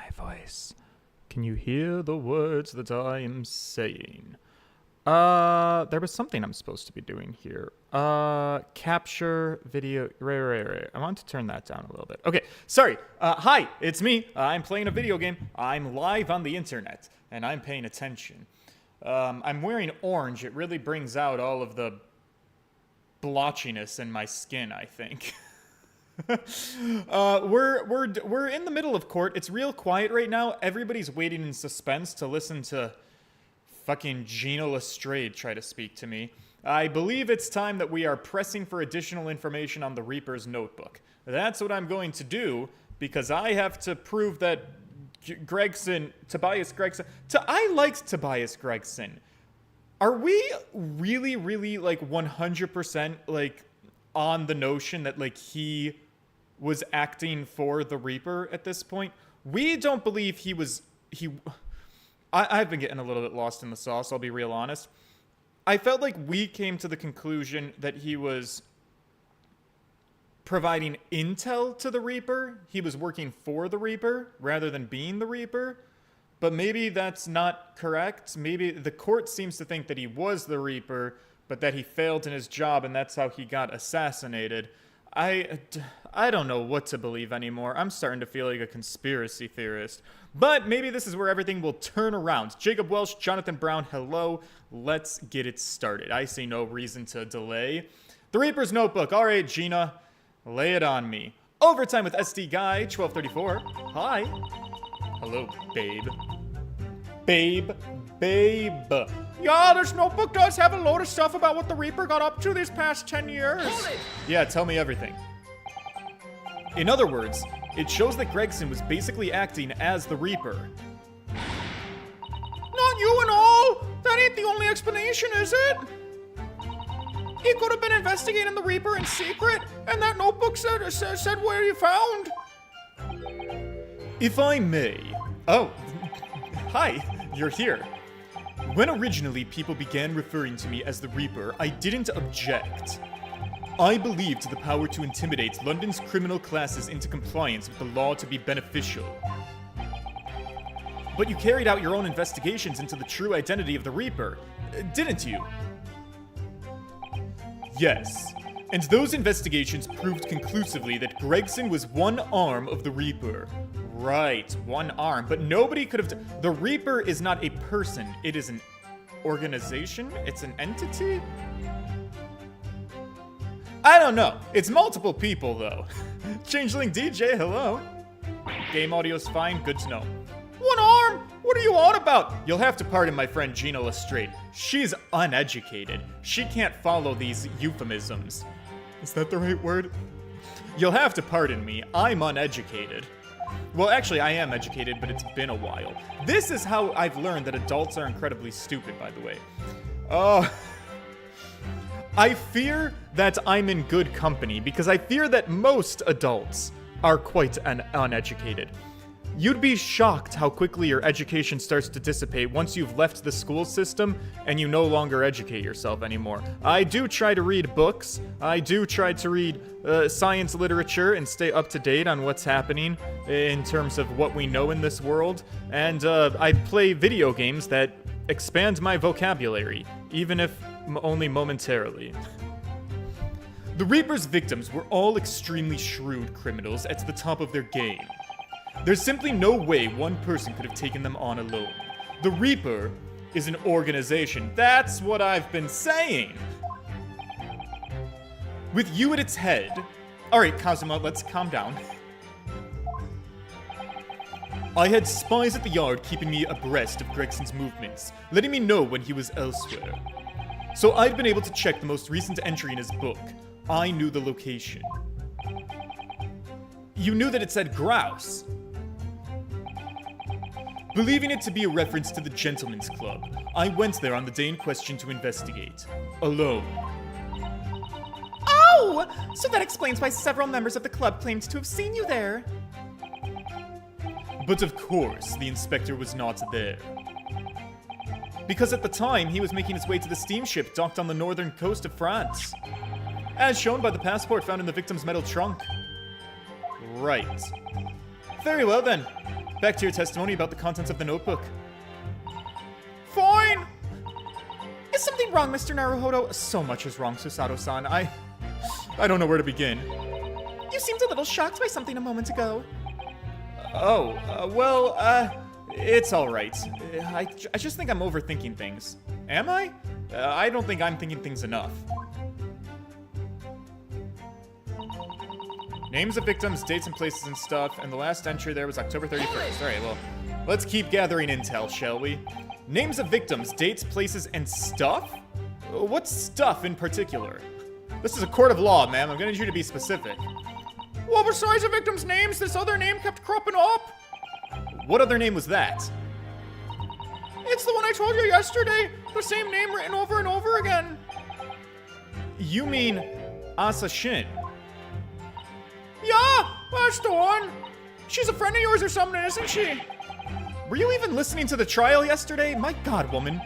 my voice? Can you hear the words that I am saying? There was something I'm supposed to be doing here. Capture video. Right. I want to turn that down a little bit. Okay, sorry. Hi, it's me. I'm playing a video game. I'm live on the internet, and I'm paying attention. I'm wearing orange. It really brings out all of the blotchiness in my skin, I think. We're in the middle of court. It's real quiet right now. Everybody's waiting in suspense to listen to fucking Gina Lestrade try to speak to me. I believe it's time that we are pressing for additional information on the Reaper's notebook. That's what I'm going to do, because I have to prove that Tobias Gregson... I liked Tobias Gregson. Are we really, like, 100%, like, on the notion that, like, he was acting for the Reaper at this point? We don't believe he was... I've been getting a little bit lost in the sauce, I'll be real honest. I felt like we came to the conclusion that he was providing intel to the Reaper. He was working for the Reaper rather than being the Reaper. But maybe that's not correct. Maybe the court seems to think that he was the Reaper, but that he failed in his job and that's how he got assassinated. I don't know what to believe anymore. I'm starting to feel like a conspiracy theorist. But maybe this is where everything will turn around. Jacob Welsh, Jonathan Brown, hello. Let's get it started. I see no reason to delay. The Reaper's Notebook. All right, Gina, lay it on me. Overtime with SD Guy, 1234. Hi. Hello, babe. Babe. Yeah, this notebook does have a load of stuff about what the Reaper got up to these past 10 years. Yeah, tell me everything. In other words, it shows that Gregson was basically acting as the Reaper. Not you and all! That ain't the only explanation, is it? He could have been investigating the Reaper in secret, and that notebook said where you found. If I may. Oh, hi, you're here. When originally people began referring to me as the Reaper, I didn't object. I believed the power to intimidate London's criminal classes into compliance with the law to be beneficial. But you carried out your own investigations into the true identity of the Reaper, didn't you? Yes, and those investigations proved conclusively that Gregson was one arm of the Reaper. Right, one arm, but nobody could have... The Reaper is not a person, it is an organization? It's an entity? I don't know. It's multiple people, though. Changeling DJ, hello. Game audio's fine, good to know. One arm? What are you on about? You'll have to pardon my friend Gina Lestrade. She's uneducated. She can't follow these euphemisms. Is that the right word? You'll have to pardon me. I'm uneducated. Well, actually, I am educated, but it's been a while. This is how I've learned that adults are incredibly stupid, by the way. Oh... I fear that I'm in good company, because I fear that most adults are quite uneducated. You'd be shocked how quickly your education starts to dissipate once you've left the school system and you no longer educate yourself anymore. I do try to read books. I do try to read science literature and stay up to date on what's happening in terms of what we know in this world. And I play video games that expand my vocabulary, even if only momentarily. The Reaper's victims were all extremely shrewd criminals at the top of their game. There's simply no way one person could have taken them on alone. The Reaper is an organization. That's what I've been saying. With you at its head. Alright, Kazuma, let's calm down. I had spies at the yard keeping me abreast of Gregson's movements, letting me know when he was elsewhere. So I'd been able to check the most recent entry in his book. I knew the location. You knew that it said grouse. Believing it to be a reference to the Gentleman's Club, I went there on the day in question to investigate. Alone. Oh! So that explains why several members of the club claimed to have seen you there. But of course, the inspector was not there. Because at the time, he was making his way to the steamship docked on the northern coast of France. As shown by the passport found in the victim's metal trunk. Right. Very well then. back to your testimony about the contents of the notebook. Fine! Is something wrong, Mr. Naruhodo? So much is wrong, Susato-san. I don't know where to begin. You seemed a little shocked by something a moment ago. It's alright. I just think I'm overthinking things. Am I? I don't think I'm thinking things enough. Names of victims, dates and places and stuff, and the last entry there was October 31st. Alright, well, let's keep gathering intel, shall we? Names of victims, dates, places, and stuff? What stuff in particular? This is a court of law, ma'am. I'm gonna need you to be specific. Well, besides the victims' names, this other name kept cropping up. What other name was that? It's the one I told you yesterday. The same name written over and over again. You mean Asa Shin? Yeah, that's the one. She's a friend of yours or something, isn't she? Were you even listening to the trial yesterday? My god, woman.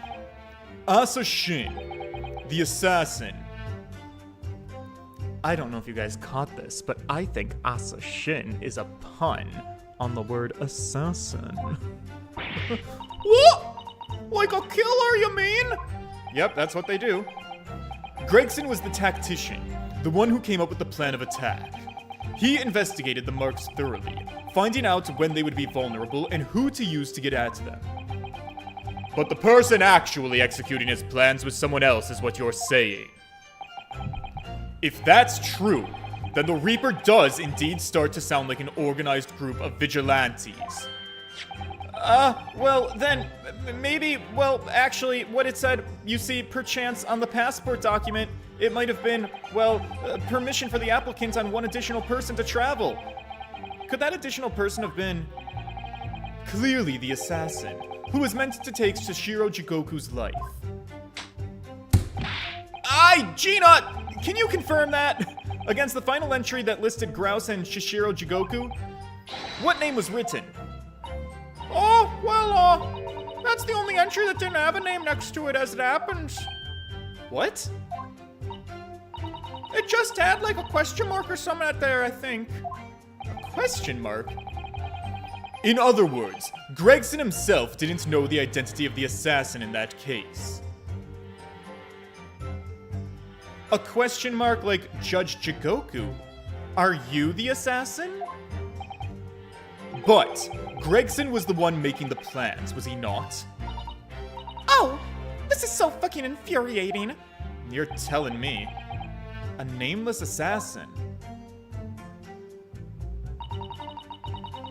Asa Shin, the assassin. I don't know if you guys caught this, but I think Asa Shin is a pun on the word assassin. What? Like a killer, you mean? Yep, that's what they do. Gregson was the tactician, the one who came up with the plan of attack. He investigated the marks thoroughly, finding out when they would be vulnerable and who to use to get at them. But the person actually executing his plans was someone else, is what you're saying. If that's true, then the Reaper does indeed start to sound like an organized group of vigilantes. Actually, what it said, you see, perchance on the passport document, it might have been, permission for the applicant on one additional person to travel. Could that additional person have been clearly the assassin, who was meant to take Shishiro Jigoku's life? Gina! Can you confirm that? Against the final entry that listed Grouse and Shishiro Jigoku, what name was written? That's the only entry that didn't have a name next to it as it happens. What? It just had like a question mark or something out there, I think. A question mark? In other words, Gregson himself didn't know the identity of the assassin in that case. A question mark like Judge Jigoku. Are you the assassin? But Gregson was the one making the plans, was he not? Oh, this is so fucking infuriating. You're telling me. A nameless assassin.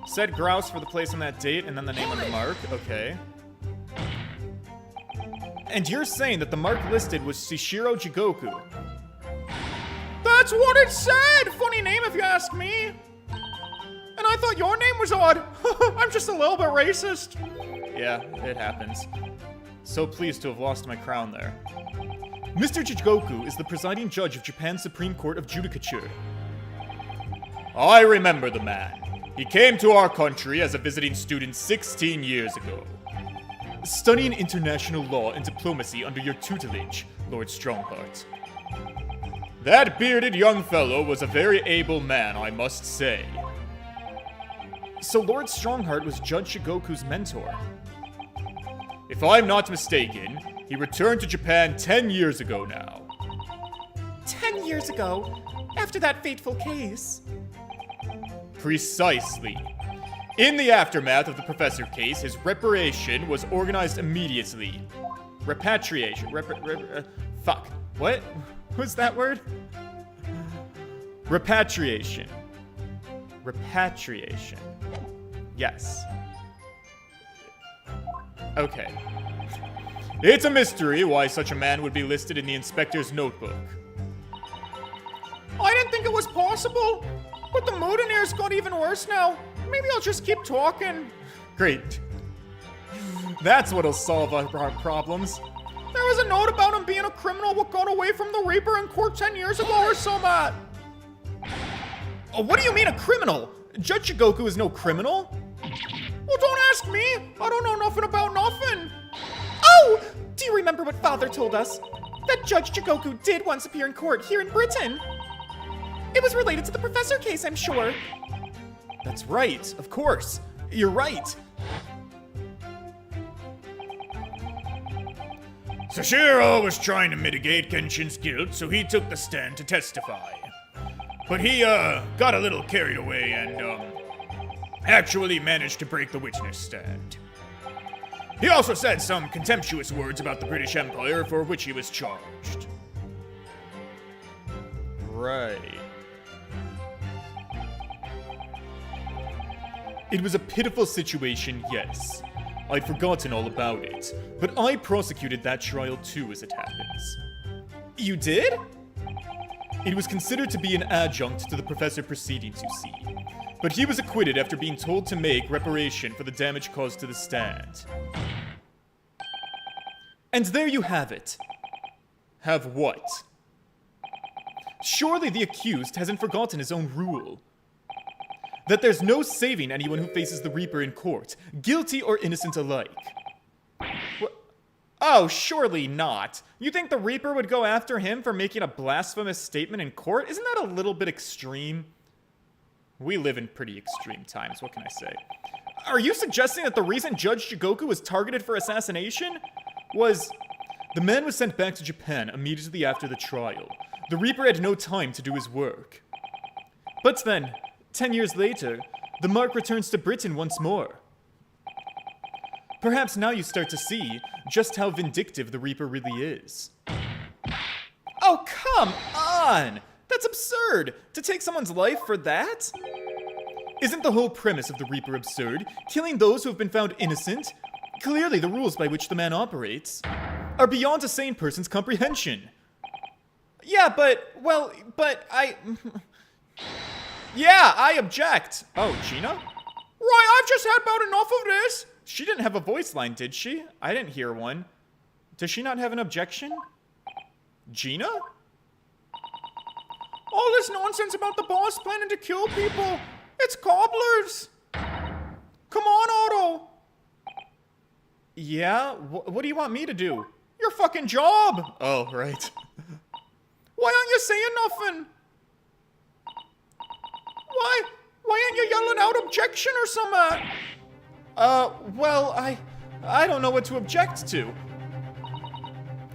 Said Grouse for the place on that date and then the name on the mark. Okay. And you're saying that the mark listed was Shishiro Jigoku. That's what it said! Funny name if you ask me. And I thought your name was odd. I'm just a little bit racist. Yeah, it happens. So pleased to have lost my crown there. Mr. Jigoku is the presiding judge of Japan's Supreme Court of Judicature. I remember the man. He came to our country as a visiting student 16 years ago. Studying international law and diplomacy under your tutelage, Lord Strongheart. That bearded young fellow was a very able man, I must say. So Lord Strongheart was Judge Jigoku's mentor. If I'm not mistaken, he returned to Japan 10 years ago now. 10 years ago? After that fateful case? Precisely. In the aftermath of the professor case, his reparation was organized immediately. Repatriation. Fuck. What? What's that word? Repatriation. Repatriation. Yes. Okay. It's a mystery why such a man would be listed in the inspector's notebook. I didn't think it was possible, but the mood in here's got even worse now. Maybe I'll just keep talking. Great. That's what'll solve our problems. There was a note about him being a criminal what got away from the Reaper in court 10 years ago or so, Matt. Oh, what do you mean a criminal? Judge Jigoku is no criminal. Well, don't ask me. I don't know nothing about nothing. Oh! Do you remember what Father told us? That Judge Jigoku did once appear in court here in Britain. It was related to the professor case, I'm sure. That's right, of course. You're right. Sashiro was trying to mitigate Kenshin's guilt, so he took the stand to testify. But he, got a little carried away and, actually managed to break the witness stand. He also said some contemptuous words about the British Empire for which he was charged. Right. It was a pitiful situation, yes. I'd forgotten all about it, but I prosecuted that trial too, as it happens. You did? It was considered to be an adjunct to the professor proceedings, you see. But he was acquitted after being told to make reparation for the damage caused to the stand. And there you have it. Have what? Surely the accused hasn't forgotten his own rule. That there's no saving anyone who faces the Reaper in court, guilty or innocent alike. Oh, surely not. You think the Reaper would go after him for making a blasphemous statement in court? Isn't that a little bit extreme? We live in pretty extreme times, what can I say? Are you suggesting that the reason Judge Jigoku was targeted for assassination was... The man was sent back to Japan immediately after the trial. The Reaper had no time to do his work. But then, 10 years later, the mark returns to Britain once more. Perhaps now you start to see just how vindictive the Reaper really is. Oh, come on! That's absurd! To take someone's life for that? Isn't the whole premise of the Reaper absurd? Killing those who have been found innocent? Clearly the rules by which the man operates are beyond a sane person's comprehension. Yeah, but Yeah, I object. Oh, Gina? Right, I've just had about enough of this. She didn't have a voice line, did she? I didn't hear one. Does she not have an objection? Gina? All this nonsense about the boss planning to kill people. It's cobblers. Come on, Otto. Yeah? What do you want me to do? Your fucking job. Oh, right. Why aren't you saying nothing? Why ain't you yelling out objection or something? Well, I don't know what to object to.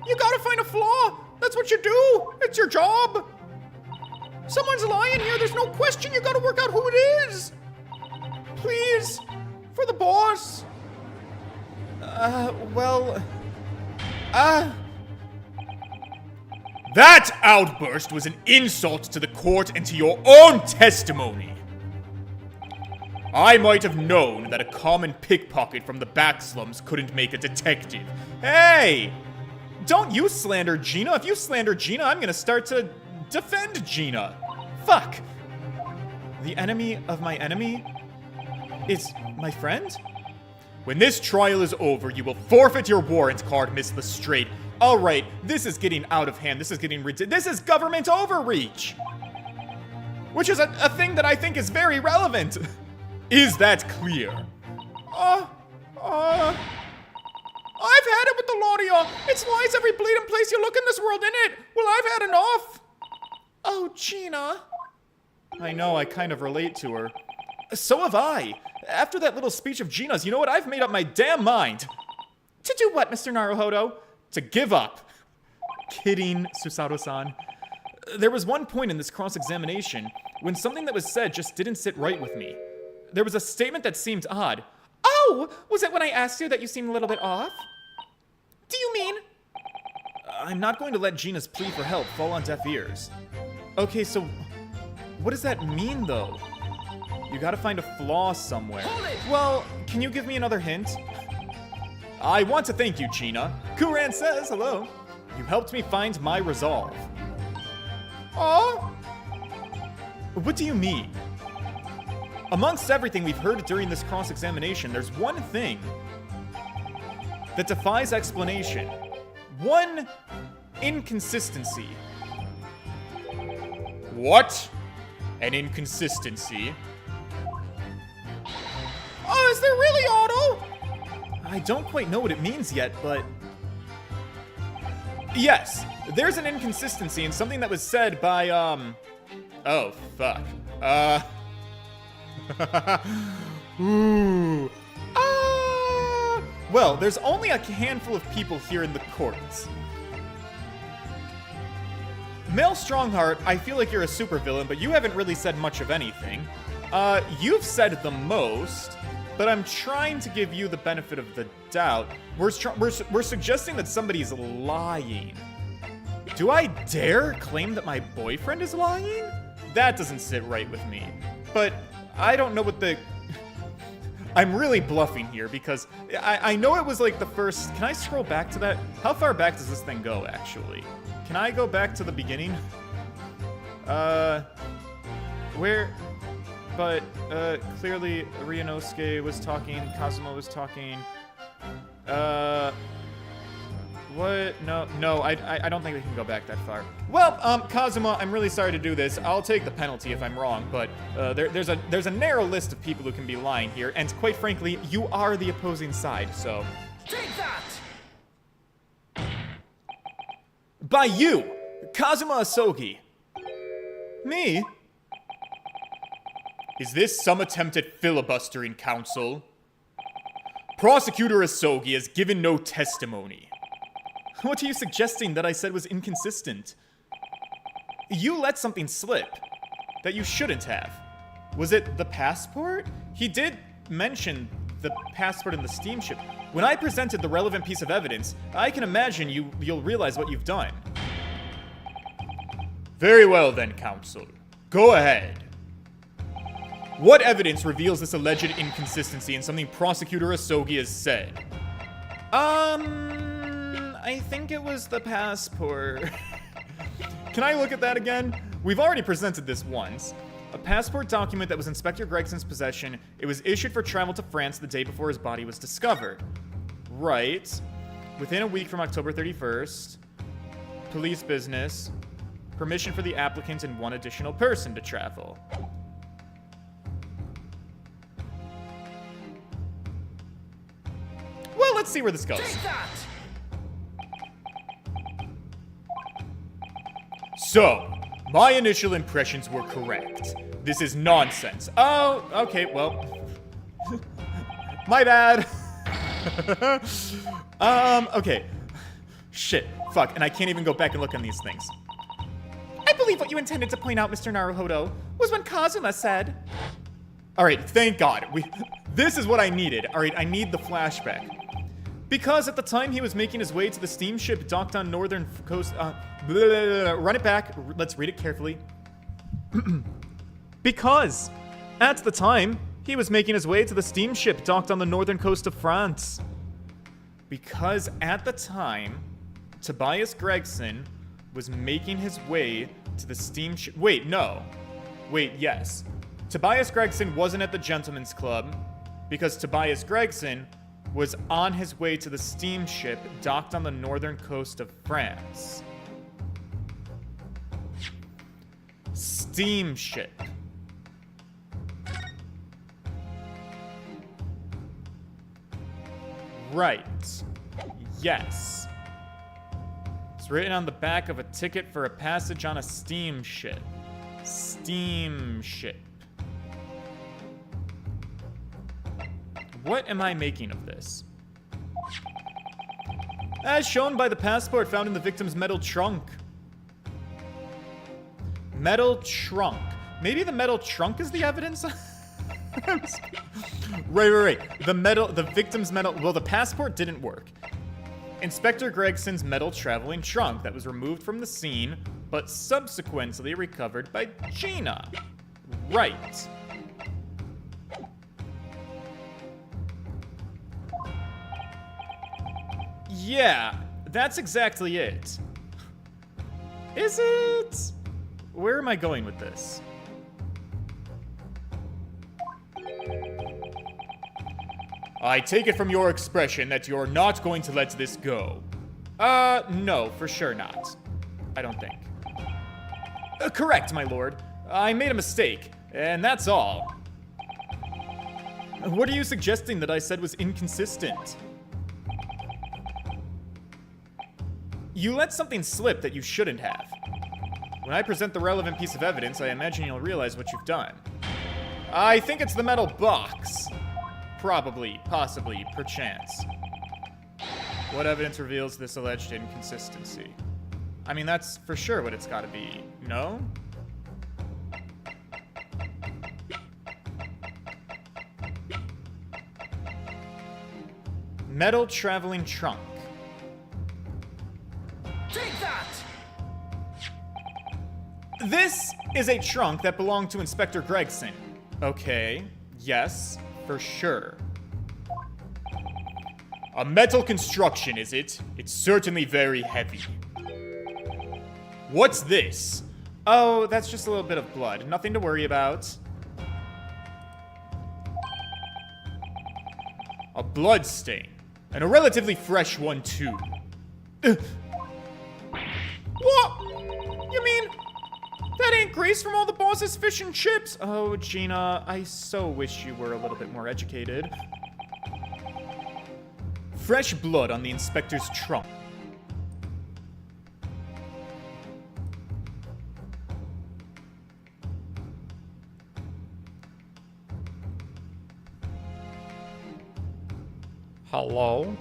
You gotta find a flaw. That's what you do. It's your job. Someone's lying here. There's no question. You gotta work out who it is. Please. For the boss. That outburst was an insult to the court and to your own testimony. I might have known that a common pickpocket from the back slums couldn't make a detective. Hey! Don't you slander Gina. If you slander Gina, I'm gonna start to defend Gina. Fuck. The enemy of my enemy is my friend? When this trial is over, you will forfeit your warrant card, Miss Lestrade. Alright, this is getting out of hand. This is getting ridiculous. This is government overreach! Which is a thing that I think is very relevant. Is that clear? I've had it with the law to y'all. It's lies every bleeding place you look in this world, innit? Well, I've had enough. Oh, Gina. I know, I kind of relate to her. So have I. After that little speech of Gina's, you know what? I've made up my damn mind. To do what, Mr. Naruhodo? To give up. Kidding, Susato-san. There was one point in this cross-examination when something that was said just didn't sit right with me. There was a statement that seemed odd. Oh, was it when I asked you that you seemed a little bit off? Do you mean? I'm not going to let Gina's plea for help fall on deaf ears. Okay, so what does that mean, though? You gotta find a flaw somewhere. Well, can you give me another hint? I want to thank you, Gina. Kuran says hello. You helped me find my resolve. Aw? What do you mean? Amongst everything we've heard during this cross-examination, there's one thing that defies explanation. One inconsistency. What? An inconsistency? Oh, is there really, Otto? I don't quite know what it means yet, but... Yes, there's an inconsistency in something that was said by, Oh, fuck. Ooh. Well, there's only a handful of people here in the courts. Mel Strongheart, I feel like you're a supervillain, but you haven't really said much of anything. You've said the most, but I'm trying to give you the benefit of the doubt. We're suggesting that somebody's lying. Do I dare claim that my boyfriend is lying? That doesn't sit right with me. But I don't know what the... I'm really bluffing here because I know it was like the first... Can I scroll back to that? How far back does this thing go, actually? Can I go back to the beginning? Where... But, clearly Ryunosuke was talking, Kazuma was talking. What? No, I don't think we can go back that far. Well, Kazuma, I'm really sorry to do this. I'll take the penalty if I'm wrong, but there's a narrow list of people who can be lying here, and quite frankly, you are the opposing side, so... Take that! By you, Kazuma Asogi. Me? Is this some attempt at filibustering, counsel? Prosecutor Asogi has given no testimony. What are you suggesting that I said was inconsistent? You let something slip that you shouldn't have. Was it the passport? He did mention the passport and the steamship. When I presented the relevant piece of evidence, I can imagine you'll realize what you've done. Very well then, counsel. Go ahead. What evidence reveals this alleged inconsistency in something Prosecutor Asogi has said? I think it was the passport. Can I look at that again? We've already presented this once. A passport document that was Inspector Gregson's possession. It was issued for travel to France the day before his body was discovered. Right. Within a week from October 31st. Police business. Permission for the applicant and one additional person to travel. Well, let's see where this goes. Take that! So, my initial impressions were correct. This is nonsense. Oh, okay, well. My bad. Okay. Shit, fuck, and I can't even go back and look on these things. I believe what you intended to point out, Mr. Naruhodo, was when Kazuma said... Alright, thank God. This is what I needed. Alright, I need the flashback. Because at the time he was making his way to the steamship docked on northern coast... run it back. Let's read it carefully. Because at the time he was making his way to the steamship docked on the northern coast of France. Because at the time Tobias Gregson was making his way to the steamship... Wait, no. Wait, yes. Tobias Gregson wasn't at the Gentleman's Club because Tobias Gregson was on his way to the steamship docked on the northern coast of France. Steamship. Right. Yes. It's written on the back of a ticket for a passage on a steamship. Steamship. What am I making of this? As shown by the passport found in the victim's metal trunk. Metal trunk. Maybe the metal trunk is the evidence? Right. The victim's metal... Well, the passport didn't work. Inspector Gregson's metal traveling trunk that was removed from the scene, but subsequently recovered by Gina. Right. Yeah, that's exactly it. Is it? Where am I going with this? I take it from your expression that you're not going to let this go. No, for sure not. I don't think. Correct, my lord. I made a mistake, and that's all. What are you suggesting that I said was inconsistent? You let something slip that you shouldn't have. When I present the relevant piece of evidence, I imagine you'll realize what you've done. I think it's the metal box. Probably, possibly, perchance. What evidence reveals this alleged inconsistency? I mean, that's for sure what it's gotta be, no? Metal traveling trunk. Take that! This is a trunk that belonged to Inspector Gregson. Okay, yes, for sure. A metal construction, is it? It's certainly very heavy. What's this? Oh, that's just a little bit of blood. Nothing to worry about. A blood stain. And a relatively fresh one, too. What? You mean that ain't grease from all the boss's fish and chips? Oh, Gina, I so wish you were a little bit more educated. Fresh blood on the inspector's trunk. Hello?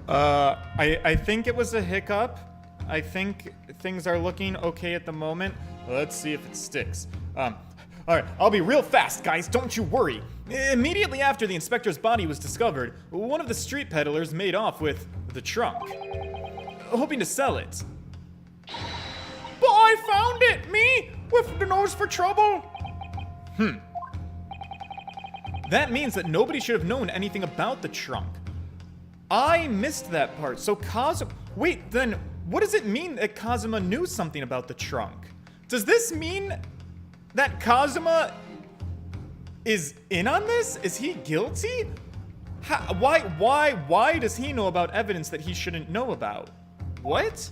I think it was a hiccup. I think things are looking okay at the moment. Let's see if it sticks. Alright, I'll be real fast, guys, don't you worry. Immediately after the inspector's body was discovered, one of the street peddlers made off with the trunk, hoping to sell it. But I found it! Me? With the nose for trouble? That means that nobody should have known anything about the trunk. I missed that part, so Kazuma... Wait, then what does it mean that Kazuma knew something about the trunk? Does this mean that Kazuma is in on this? Is he guilty? Why does he know about evidence that he shouldn't know about? What?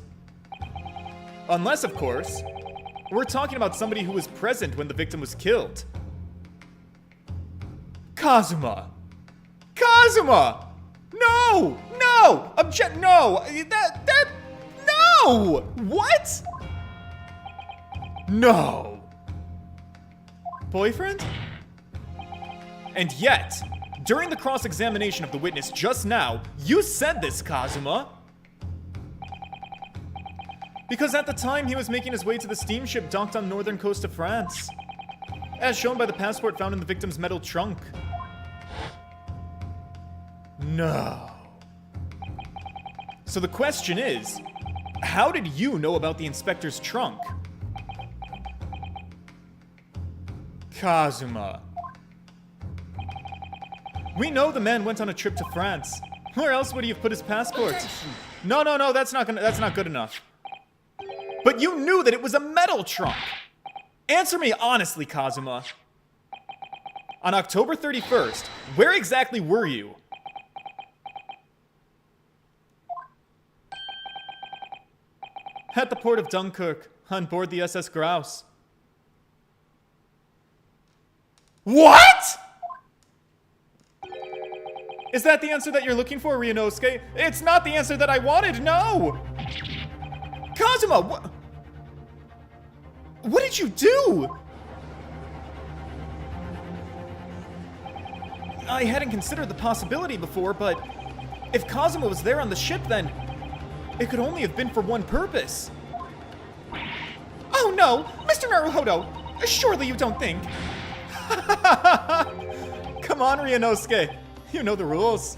Unless, of course, we're talking about somebody who was present when the victim was killed. Kazuma! Kazuma! No! No! No! No! What? No! Boyfriend? And yet, during the cross-examination of the witness just now, you said this, Kazuma. Because at the time, he was making his way to the steamship docked on northern coast of France, as shown by the passport found in the victim's metal trunk. No. So the question is, how did you know about the inspector's trunk? Kazuma. We know the man went on a trip to France. Where else would he have put his passport? No, that's not good enough. But you knew that it was a metal trunk. Answer me honestly, Kazuma. On October 31st, where exactly were you? At the port of Dunkirk, on board the SS Grouse. What?! Is that the answer that you're looking for, Ryunosuke? It's not the answer that I wanted, no! Kazuma, what did you do? I hadn't considered the possibility before, but if Kazuma was there on the ship, then it could only have been for one purpose. Oh no, Mr. Naruhodo, surely you don't think. Come on, Ryunosuke, you know the rules.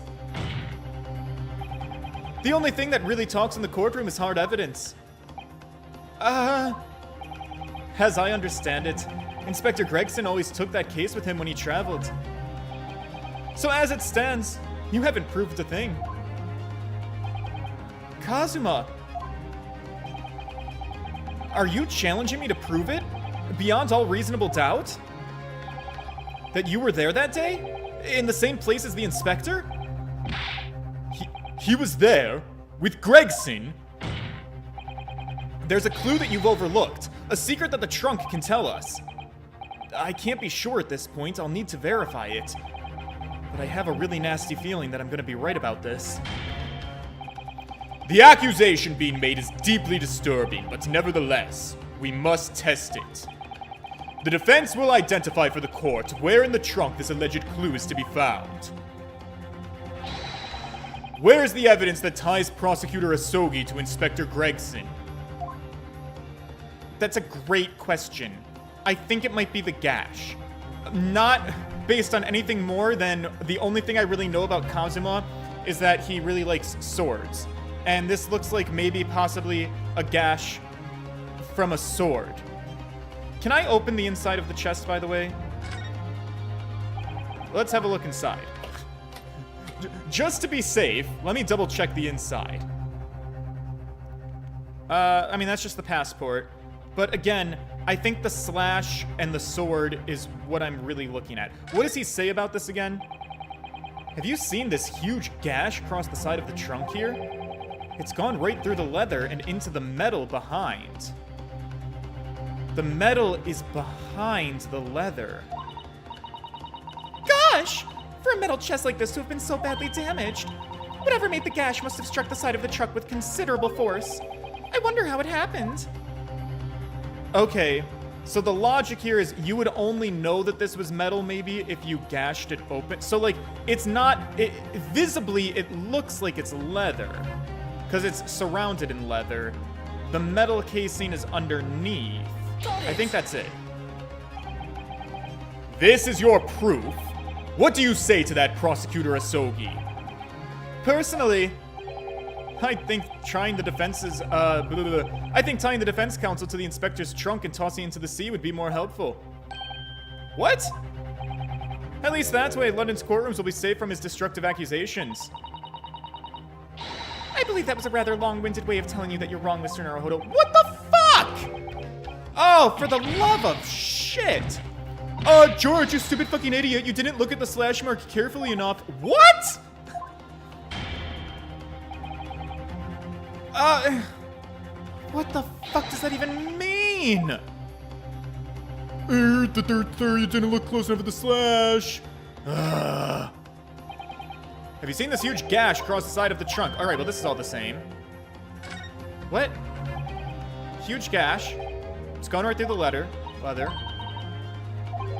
The only thing that really talks in the courtroom is hard evidence. As I understand it, Inspector Gregson always took that case with him when he traveled. So as it stands, you haven't proved a thing. Kazuma, are you challenging me to prove it, beyond all reasonable doubt? That you were there that day? In the same place as the inspector? He was there, with Gregson. There's a clue that you've overlooked, a secret that the trunk can tell us. I can't be sure at this point, I'll need to verify it. But I have a really nasty feeling that I'm gonna be right about this. The accusation being made is deeply disturbing, but nevertheless, we must test it. The defense will identify for the court where in the trunk this alleged clue is to be found. Where is the evidence that ties Prosecutor Asogi to Inspector Gregson? That's a great question. I think it might be the gash. Not based on anything more than the only thing I really know about Kazuma is that he really likes swords. And this looks like maybe possibly a gash from a sword. Can I open the inside of the chest, by the way? Let's have a look inside. Just to be safe, let me double check the inside. I mean, that's just the passport. But again, I think the slash and the sword is what I'm really looking at. What does he say about this again? Have you seen this huge gash across the side of the trunk here? It's gone right through the leather and into the metal behind. The metal is behind the leather. Gosh! For a metal chest like this to have been so badly damaged, whatever made the gash must have struck the side of the truck with considerable force. I wonder how it happened. Okay, so the logic here is you would only know that this was metal maybe if you gashed it open. So like, it's not, visibly it looks like it's leather because it's surrounded in leather. The metal casing is underneath. I think that's it. This is your proof. What do you say to that, Prosecutor Asogi? Personally, I think tying the defense counsel to the inspector's trunk and tossing it into the sea would be more helpful. What? At least that way, London's courtrooms will be safe from his destructive accusations. I believe that was a rather long-winded way of telling you that you're wrong, Mr. Naruhodo. What the fuck? Oh, for the love of shit! George, you stupid fucking idiot. You didn't look at the slash mark carefully enough. What? What the fuck does that even mean? You didn't look close enough at the slash. Have you seen this huge gash across the side of the trunk? Alright, well, this is all the same. What? Huge gash. It's gone right through the leather.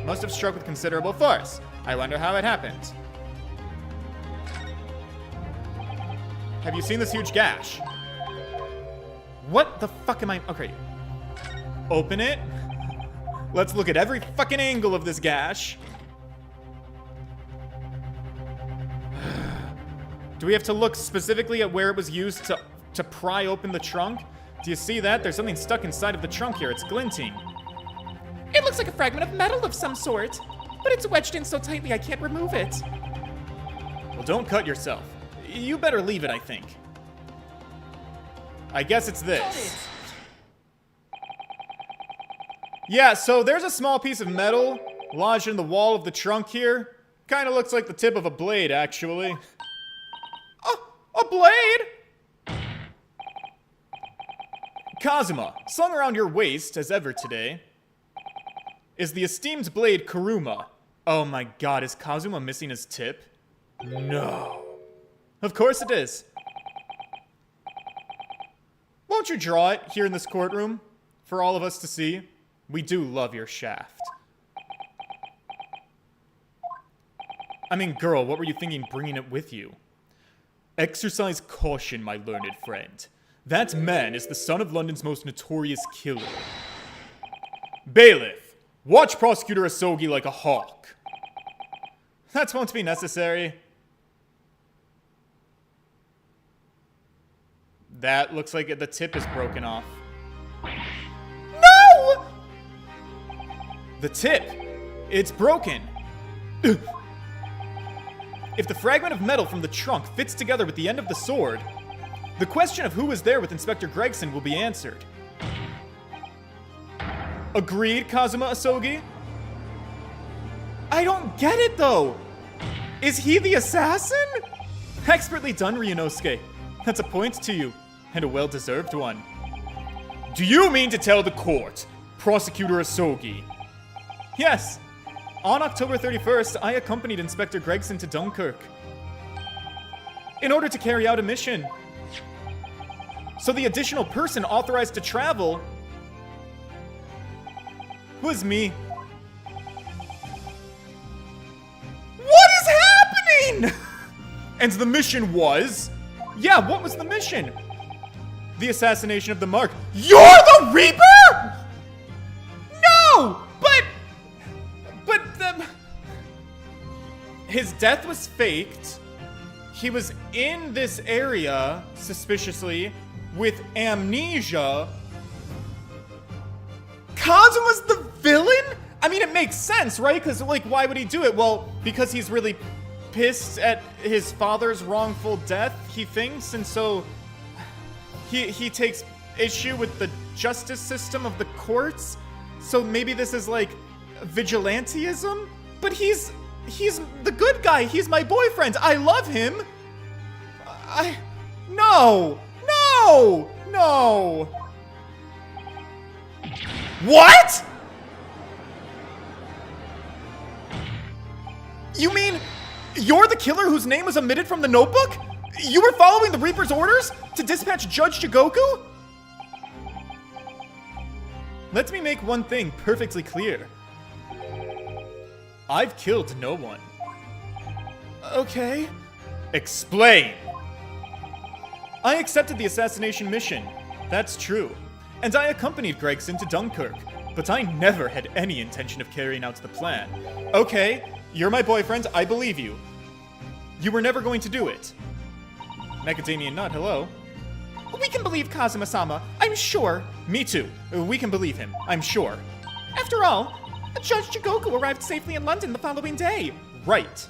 Must have struck with considerable force. I wonder how it happened. Have you seen this huge gash? What the fuck am I... Okay. Open it. Let's look at every fucking angle of this gash. Do we have to look specifically at where it was used to pry open the trunk? Do you see that? There's something stuck inside of the trunk here. It's glinting. It looks like a fragment of metal of some sort, but it's wedged in so tightly I can't remove it. Well, don't cut yourself. You better leave it, I think. I guess it's this. Yeah, so there's a small piece of metal lodged in the wall of the trunk here. Kind of looks like the tip of a blade, actually. A blade? Kazuma, slung around your waist, as ever today, is the esteemed blade Kuruma. Oh my god, is Kazuma missing his tip? No. Of course it is. Won't you draw it here in this courtroom for all of us to see? We do love your shaft. I mean, girl, what were you thinking bringing it with you? Exercise caution, my learned friend. That man is the son of London's most notorious killer. Bailiff, watch Prosecutor Asogi like a hawk. That won't be necessary. That looks like the tip is broken off. No! The tip. It's broken. If the fragment of metal from the trunk fits together with the end of the sword, the question of who was there with Inspector Gregson will be answered. Agreed, Kazuma Asogi? I don't get it, though. Is he the assassin? Expertly done, Ryunosuke. That's a point to you, and a well-deserved one. Do you mean to tell the court, Prosecutor Asogi? Yes. On October 31st, I accompanied Inspector Gregson to Dunkirk in order to carry out a mission. So the additional person authorized to travel was me. And the mission was... Yeah, what was the mission? The assassination of the Mark. You're the Reaper?! No! But his death was faked. He was in this area, suspiciously, with amnesia. Kazuma's the villain? I mean, it makes sense, right? Because, like, why would he do it? Well, because he's really pissed at his father's wrongful death, he thinks, and so he takes issue with the justice system of the courts. So maybe this is like vigilanteism? But he's the good guy. He's my boyfriend. I love him. No! What? You mean you're the killer whose name was omitted from the notebook? You were following the Reaper's orders to dispatch Judge Jigoku? Let me make one thing perfectly clear. I've killed no one. Okay. Explain. I accepted the assassination mission. That's true. And I accompanied Gregson to Dunkirk. But I never had any intention of carrying out the plan. Okay, you're my boyfriend. I believe you. You were never going to do it. Macadamian nut, hello. We can believe Kazuma-sama, I'm sure. Me too. We can believe him, I'm sure. After all, Judge Jigoku arrived safely in London the following day. Right.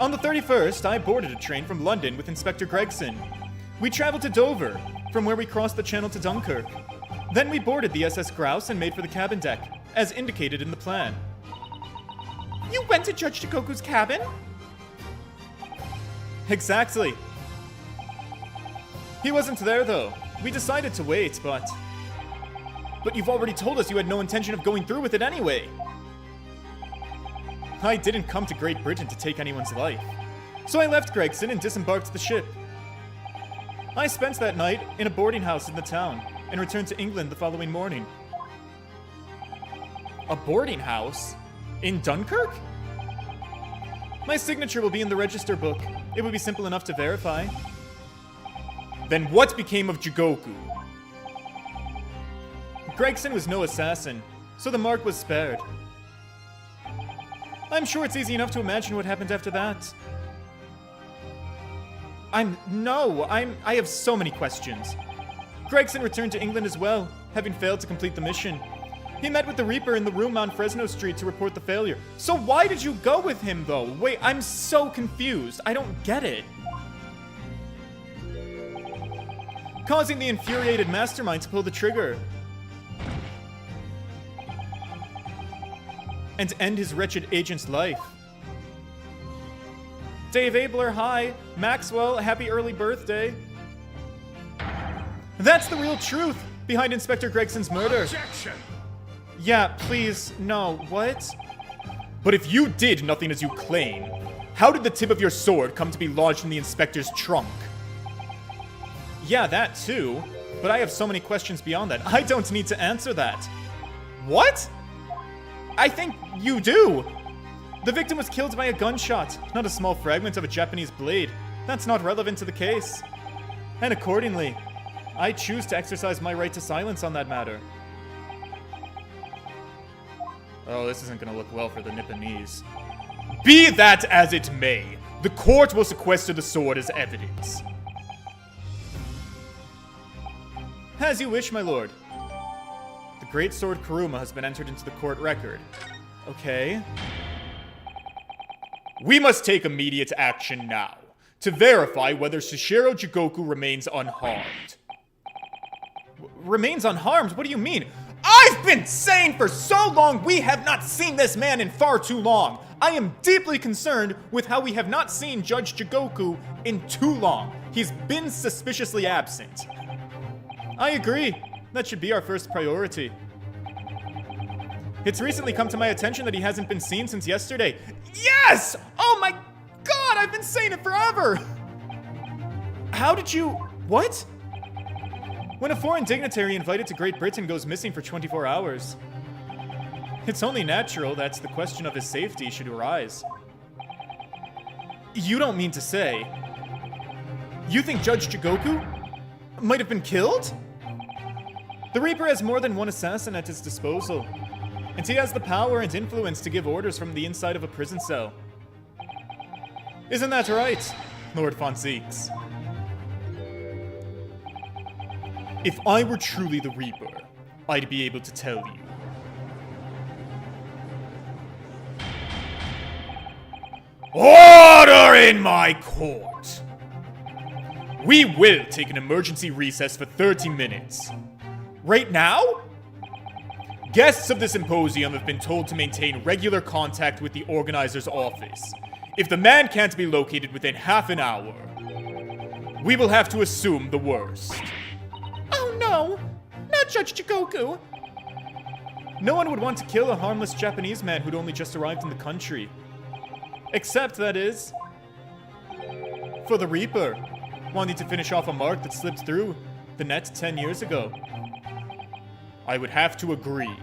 On the 31st, I boarded a train from London with Inspector Gregson. We traveled to Dover, from where we crossed the channel to Dunkirk. Then we boarded the SS Grouse and made for the cabin deck, as indicated in the plan. You went to Judge Jigoku's cabin? Exactly. He wasn't there, though. We decided to wait, but you've already told us you had no intention of going through with it anyway. I didn't come to Great Britain to take anyone's life. So I left Gregson and disembarked the ship. I spent that night in a boarding house in the town and returned to England the following morning. A boarding house? In Dunkirk? My signature will be in the register book. It would be simple enough to verify. Then what became of Jigoku? Gregson was no assassin, so the mark was spared. I'm sure it's easy enough to imagine what happened after that. I have so many questions. Gregson returned to England as well, having failed to complete the mission. He met with the Reaper in the room on Fresno Street to report the failure. So why did you go with him, though? Wait, I'm so confused. I don't get it. Causing the infuriated mastermind to pull the trigger. And end his wretched agent's life. Dave Abler, hi. Maxwell, happy early birthday. That's the real truth behind Inspector Gregson's murder. Objection! Yeah, please, no, what? But if you did nothing as you claim, how did the tip of your sword come to be lodged in the inspector's trunk? Yeah, that too, but I have so many questions beyond that. I don't need to answer that. What? I think you do. The victim was killed by a gunshot, not a small fragment of a Japanese blade. That's not relevant to the case. And accordingly, I choose to exercise my right to silence on that matter. Oh, this isn't gonna look well for the Nipponese. Be that as it may, the court will sequester the sword as evidence. As you wish, my lord. The great sword Kuruma has been entered into the court record. Okay. We must take immediate action now to verify whether Shishiro Jigoku remains unharmed. Remains unharmed? What do you mean? I've been saying for so long we have not seen this man in far too long. I am deeply concerned with how we have not seen Judge Jigoku in too long. He's been suspiciously absent. I agree. That should be our first priority. It's recently come to my attention that he hasn't been seen since yesterday. Yes! Oh my god, I've been saying it forever! How did you... What? When a foreign dignitary invited to Great Britain goes missing for 24 hours, it's only natural that the question of his safety should arise. You don't mean to say... You think Judge Jigoku might have been killed? The Reaper has more than one assassin at his disposal, and he has the power and influence to give orders from the inside of a prison cell. Isn't that right, Lord Fonseeks? If I were truly the Reaper, I'd be able to tell you. Order in my court! We will take an emergency recess for 30 minutes. Right now? Guests of the symposium have been told to maintain regular contact with the organizer's office. If the man can't be located within half an hour, we will have to assume the worst. Oh no! Not Judge Jigoku! No one would want to kill a harmless Japanese man who'd only just arrived in the country. Except, that is, for the Reaper, wanting to finish off a mark that slipped through the net 10 years ago. I would have to agree.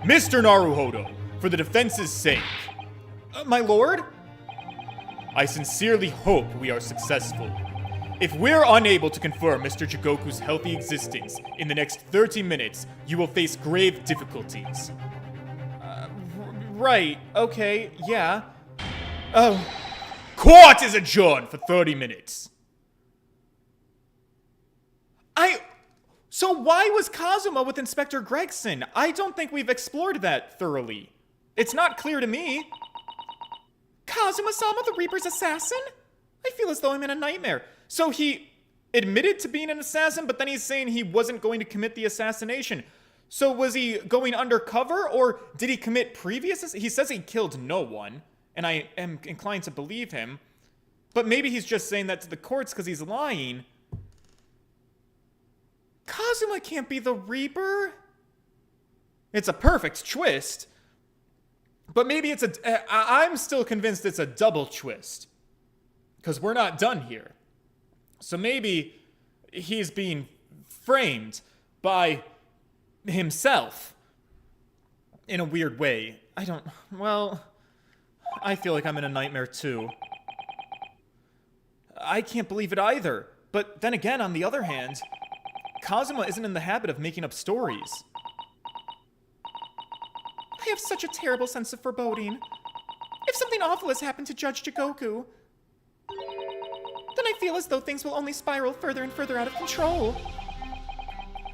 Mr. Naruhodo, for the defense's sake. My lord? I sincerely hope we are successful. If we're unable to confirm Mr. Jigoku's healthy existence in the next 30 minutes, you will face grave difficulties. Right, okay, yeah. Oh. Court is adjourned for 30 minutes. So why was Kazuma with Inspector Gregson? I don't think we've explored that thoroughly. It's not clear to me. Kazuma-sama, the Reaper's assassin? I feel as though I'm in a nightmare. So he admitted to being an assassin, but then he's saying he wasn't going to commit the assassination. So was he going undercover, or did he commit previous... He says he killed no one, and I am inclined to believe him. But maybe he's just saying that to the courts because he's lying. Kazuma can't be the Reaper? It's a perfect twist. But maybe it's I'm still convinced it's a double twist. Because we're not done here. So maybe he's being framed by himself in a weird way. Well, I feel like I'm in a nightmare too. I can't believe it either. But then again, on the other hand, Kazuma isn't in the habit of making up stories. I have such a terrible sense of foreboding. If something awful has happened to Judge Jigoku, then I feel as though things will only spiral further and further out of control.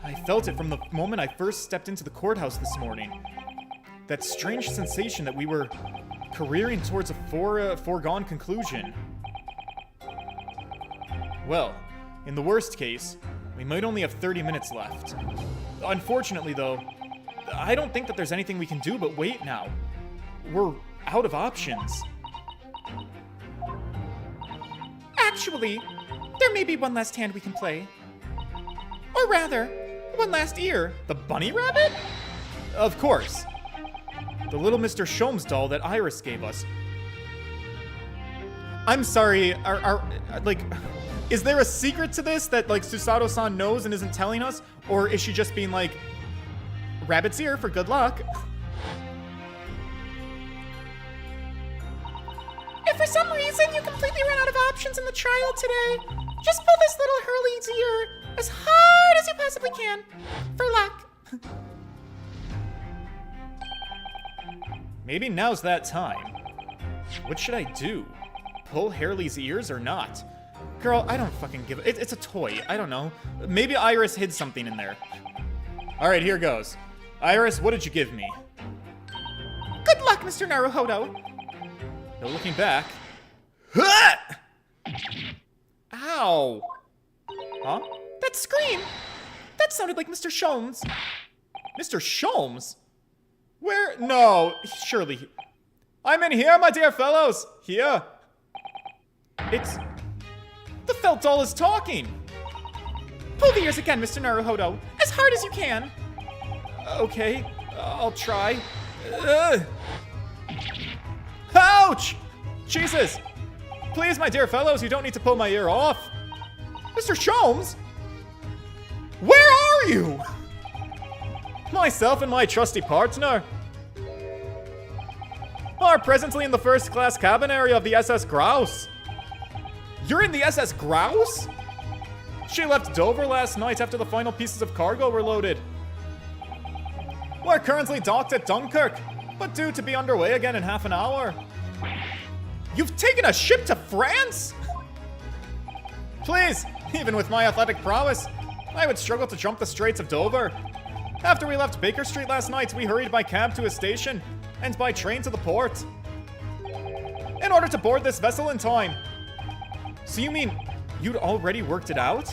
I felt it from the moment I first stepped into the courthouse this morning. That strange sensation that we were careering towards a foregone conclusion. Well, in the worst case, we might only have 30 minutes left. Unfortunately, though, I don't think that there's anything we can do but wait now. We're out of options. Actually, there may be one last hand we can play. Or rather, one last ear. The bunny rabbit? Of course. The little Mr. Sholmes doll that Iris gave us. I'm sorry, is there a secret to this that, Susato-san knows and isn't telling us? Or is she just being like, rabbit's ear for good luck? If for some reason you completely ran out of options in the trial today, just pull this little Hurley's ear as hard as you possibly can. For luck. Maybe now's that time. What should I do? Pull Hurley's ears or not? Girl, I don't fucking give a... It's a toy. I don't know. Maybe Iris hid something in there. Alright, here goes. Iris, what did you give me? Good luck, Mr. Naruhodo. No looking back. Ow. Huh? That scream! That sounded like Mr. Sholmes. Mr. Sholmes? Where? No, surely. I'm in here, my dear fellows. Here. It's... The felt doll is talking. Pull the ears again, Mr. Naruhodo. As hard as you can. Okay, I'll try. Ouch! Jesus! Please, my dear fellows, you don't need to pull my ear off. Mr. Sholmes? Where are you? Myself and my trusty partner. are presently in the first class cabin area of the SS Grouse. You're in the SS Grouse? She left Dover last night after the final pieces of cargo were loaded. We're currently docked at Dunkirk, but due to be underway again in half an hour. You've taken a ship to France? Please, even with my athletic prowess, I would struggle to jump the Straits of Dover. After we left Baker Street last night, we hurried by cab to a station and by train to the port in order to board this vessel in time. So you mean you'd already worked it out?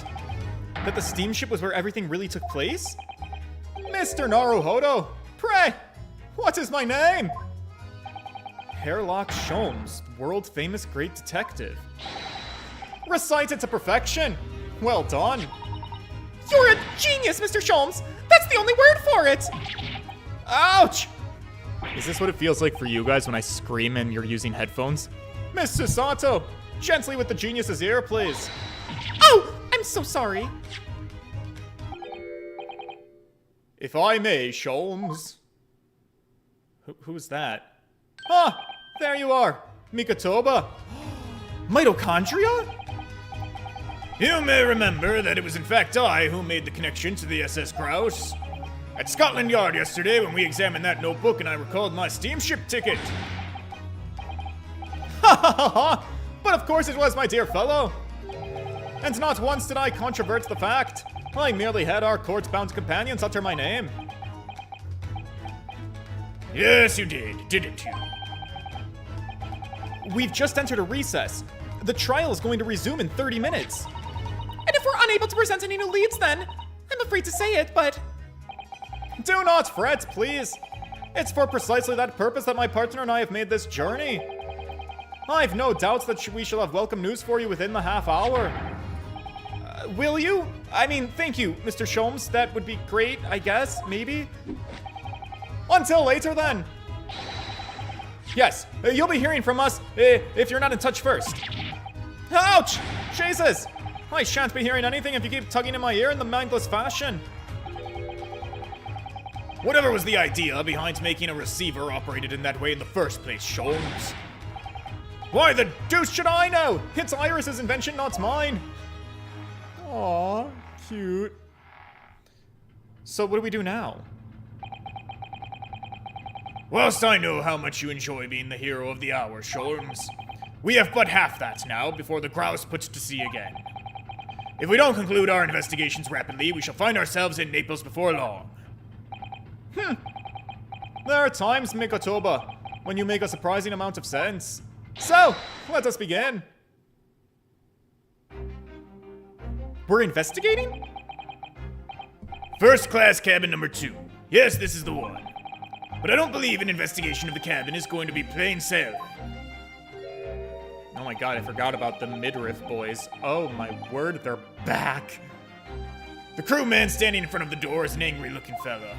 That the steamship was where everything really took place? Mr. Naruhodo, pray, what is my name? Herlock Sholmes, world-famous great detective. Recited to perfection. Well done. You're a genius, Mr. Sholmes. That's the only word for it. Ouch! Is this what it feels like for you guys when I scream and you're using headphones? Miss Susato, gently with the genius's ear, please. Oh, I'm so sorry. If I may, Sholmes. Who's that? Ah, there you are, Mikotoba. Mitochondria? You may remember that it was in fact I who made the connection to the SS Grouse. At Scotland Yard yesterday when we examined that notebook and I recalled my steamship ticket. Ha ha ha ha! But of course it was, my dear fellow. And not once did I controvert the fact. I merely had our court-bound companions utter my name. Yes, you did, didn't you? We've just entered a recess. The trial is going to resume in 30 minutes. And if we're unable to present any new leads then, I'm afraid to say it, but... Do not fret, please. It's for precisely that purpose that my partner and I have made this journey. I've no doubts that we shall have welcome news for you within the half hour. Will you? I mean, thank you, Mr. Sholmes. That would be great, I guess, maybe. Until later, then. Yes, you'll be hearing from us if you're not in touch first. Ouch! Jesus! I shan't be hearing anything if you keep tugging in my ear in the mindless fashion. Whatever was the idea behind making a receiver operated in that way in the first place, Sholmes? Why the deuce should I know? It's Iris's invention, not mine. Aw, cute. So what do we do now? Whilst I know how much you enjoy being the hero of the hour, Sholmes, we have but half that now before the Grouse puts to sea again. If we don't conclude our investigations rapidly, we shall find ourselves in Naples before long. There are times, Mikotoba, when you make a surprising amount of sense. So, let us begin. We're investigating? First class cabin number 2. Yes, this is the one. But I don't believe an investigation of the cabin is going to be plain sailing. Oh my god, I forgot about the midriff boys. Oh my word, they're back. The crewman standing in front of the door is an angry-looking fella.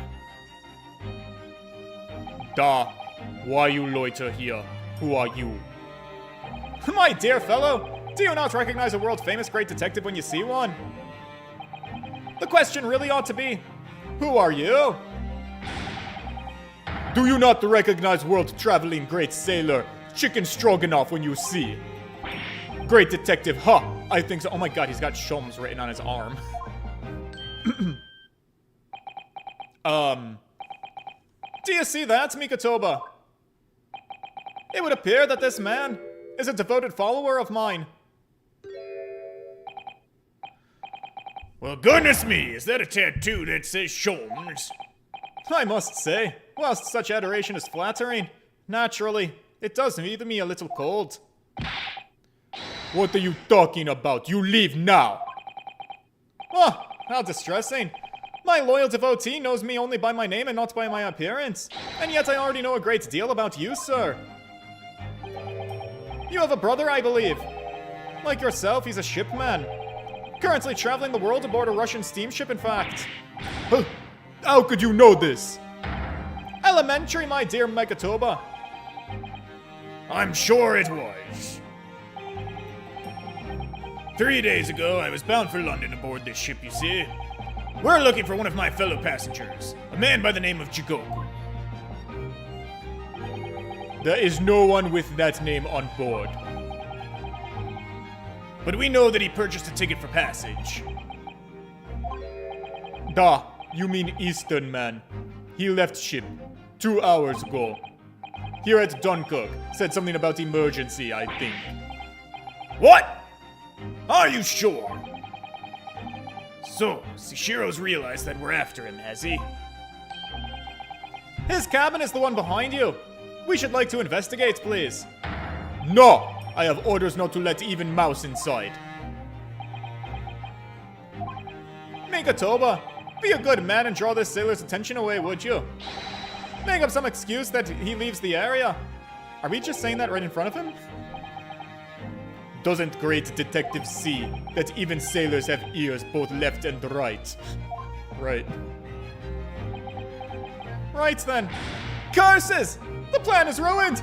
Da, why you loiter here? Who are you? My dear fellow, do you not recognize a world-famous great detective when you see one? The question really ought to be, who are you? Do you not recognize world-traveling great sailor Chicken Stroganoff when you see? Great detective, huh? I think so. Oh my god, he's got Sholmes written on his arm. Do you see that, Mikotoba? It would appear that this man is a devoted follower of mine. Well, goodness me, is that a tattoo that says Sholmes? I must say, whilst such adoration is flattering, naturally, it does leave me a little cold. What are you talking about? You leave now! Oh, how distressing. My loyal devotee knows me only by my name and not by my appearance. And yet I already know a great deal about you, sir. You have a brother, I believe. Like yourself, he's a shipman. Currently traveling the world aboard a Russian steamship, in fact. How could you know this? Elementary, my dear Mikotoba. I'm sure it was. 3 days ago, I was bound for London aboard this ship, you see. We're looking for one of my fellow passengers, a man by the name of Jigoku. There is no one with that name on board. But we know that he purchased a ticket for passage. Da, you mean Eastern man. He left ship 2 hours ago. Here at Dunkirk. Said something about emergency, I think. What? Are you sure? So, Shishiro's realized that we're after him, has he? His cabin is the one behind you. We should like to investigate, please. No! I have orders not to let even mouse inside. Mikatoba, be a good man and draw this sailor's attention away, would you? Make up some excuse that he leaves the area. Are we just saying that right in front of him? Doesn't great detectives see that even sailors have ears both left and right? Right. Right then. Curses! The plan is ruined!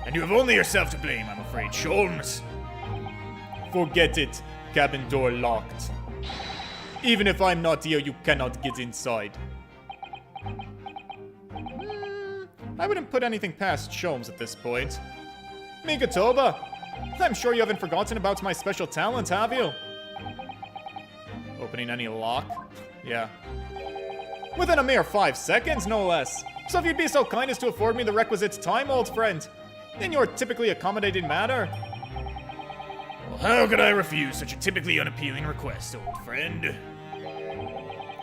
And you have only yourself to blame, I'm afraid, Sholmes. Forget it. Cabin door locked. Even if I'm not here, you cannot get inside. I wouldn't put anything past Sholmes at this point. Mikatoba, I'm sure you haven't forgotten about my special talent, have you? Opening any lock? Yeah. Within a mere 5 seconds, no less. So if you'd be so kind as to afford me the requisite time, old friend, in your typically accommodating manner. Well, how could I refuse such a typically unappealing request, old friend?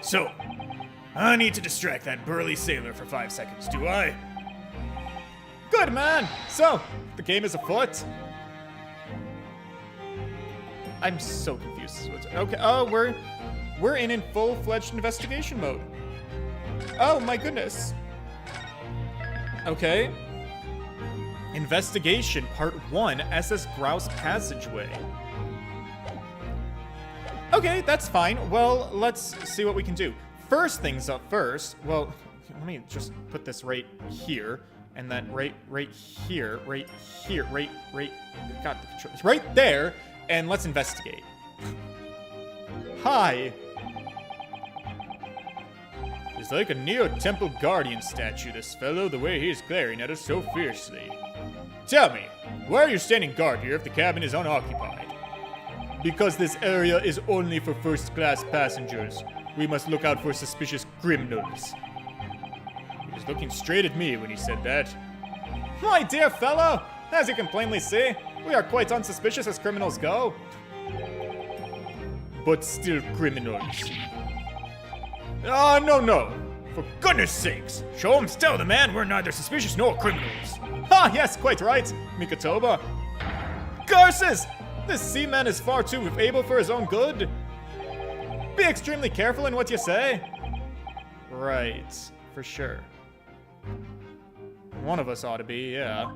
So, I need to distract that burly sailor for 5 seconds, do I? Good man! So, the game is afoot. I'm so confused. Okay, oh, we're in full-fledged investigation mode. Oh my goodness. Okay. Investigation Part 1, SS Grouse Passageway. Okay, that's fine. Well, let's see what we can do. First things up first, well, let me just put this right here. And then right here, right, God, the control, right there, and let's investigate. Hi. He's like a Neo-Temple Guardian statue, this fellow, the way he's glaring at us so fiercely. Tell me, why are you standing guard here if the cabin is unoccupied? Because this area is only for first-class passengers. We must look out for suspicious criminals. He was looking straight at me when he said that. My dear fellow, as you can plainly see, we are quite unsuspicious as criminals go. But still criminals. Ah, no. For goodness sakes, Sholmes, tell the man we're neither suspicious nor criminals. Ah, yes, quite right, Mikatoba. Curses! This seaman is far too able for his own good. Be extremely careful in what you say. Right, for sure. One of us ought to be, yeah.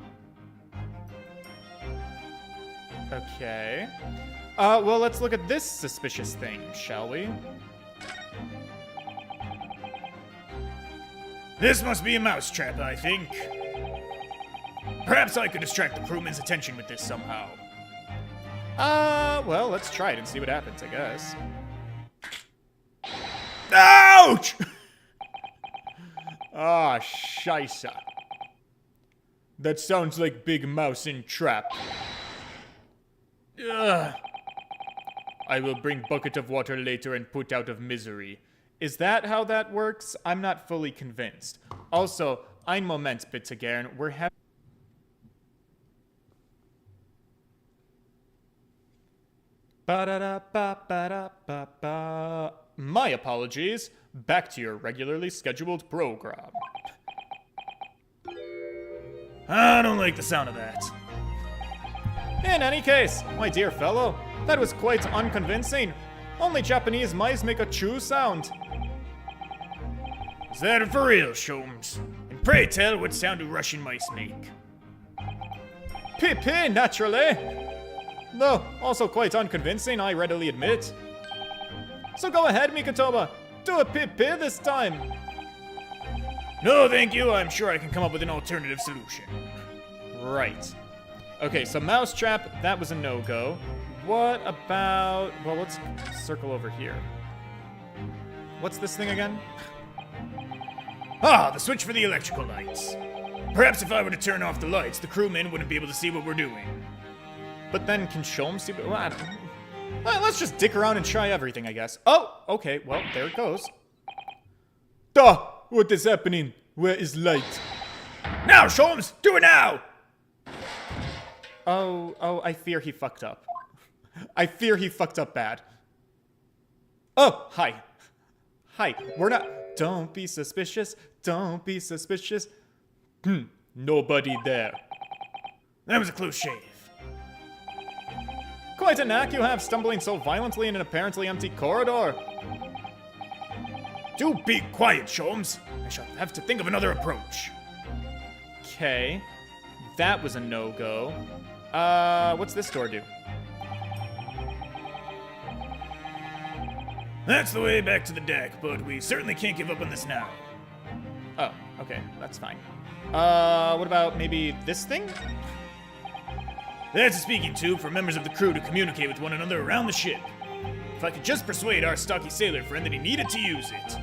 Okay. Well, let's look at this suspicious thing, shall we? This must be a mousetrap, I think. Perhaps I could distract the crewman's attention with this somehow. Well, let's try it and see what happens, I guess. Ouch! Ah, scheisse. That sounds like Big Mouse in Trap. Ugh. I will bring bucket of water later and put out of misery. Is that how that works? I'm not fully convinced. Also, ein Moment bitte gern. We're having... Ba-da-da-ba-ba-da-ba-ba. My apologies. Back to your regularly scheduled program. I don't like the sound of that. In any case, my dear fellow, that was quite unconvincing. Only Japanese mice make a true sound. Is that for real, Sholmes? And pray tell what sound do Russian mice make? Pee-pee, naturally. Though, also quite unconvincing, I readily admit. So go ahead, Mikatoba. Do a pee-pee this time. No, thank you. I'm sure I can come up with an alternative solution. Right. Okay, so mousetrap, that was a no-go. What about... Well, let's circle over here. What's this thing again? Ah, the switch for the electrical lights. Perhaps if I were to turn off the lights, the crewmen wouldn't be able to see what we're doing. But then can Sholmes see? Well, I don't know. Well, let's just dick around and try everything, I guess. Oh, okay. Well, there it goes. Duh! What is happening? Where is light? Now, Sholmes! Do it now! Oh, I fear he fucked up. I fear he fucked up bad. Oh, hi. Hi. We're not... Don't be suspicious. Don't be suspicious. Nobody there. That was a close shave. Quite a knack you have, stumbling so violently in an apparently empty corridor. Do be quiet, Sholmes. I shall have to think of another approach. Okay. That was a no-go. What's this door do? That's the way back to the deck, but we certainly can't give up on this now. Oh, okay. That's fine. What about maybe this thing? That's a speaking tube for members of the crew to communicate with one another around the ship. If I could just persuade our stocky sailor friend that he needed to use it.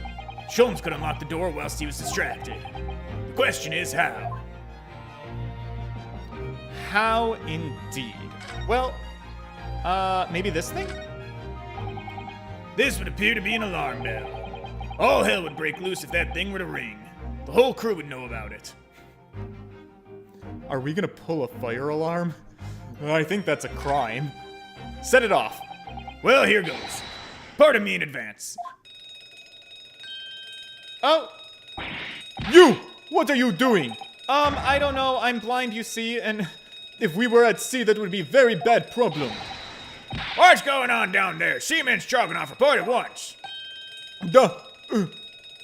Sholmes could unlock the door whilst he was distracted. The question is how? How indeed. Well, maybe this thing? This would appear to be an alarm bell. All hell would break loose if that thing were to ring. The whole crew would know about it. Are we gonna pull a fire alarm? I think that's a crime. Set it off. Well, here goes. Pardon me in advance. Oh! You! What are you doing? I don't know. I'm blind, you see, and if we were at sea, that would be a very bad problem. What's going on down there? Seaman Stroganoff, report at once. Duh.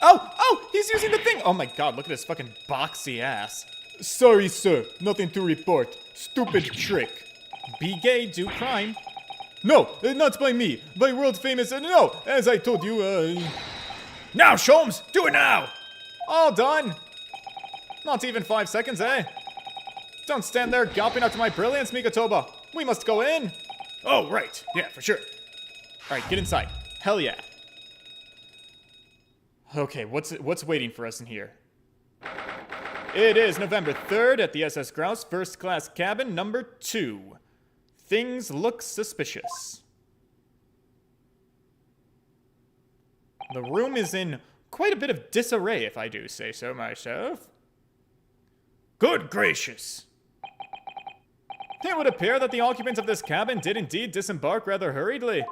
Oh, he's using the thing. Oh my god, look at his fucking boxy ass. Sorry, sir. Nothing to report. Stupid trick. Be gay, do crime. No, not by me. By world famous, no, as I told you, Now, Sholmes, do it now! all done. Not even 5 seconds, eh? Don't stand there gawping up to my brilliance, Mikatoba. We must go in. Oh, right. Yeah, for sure. Alright, get inside. Hell yeah. Okay, what's waiting for us in here? It is November 3rd at the SS Grouse, first class cabin number 2. Things look suspicious. The room is in quite a bit of disarray, if I do say so myself. Good gracious. It would appear that the occupants of this cabin did indeed disembark rather hurriedly.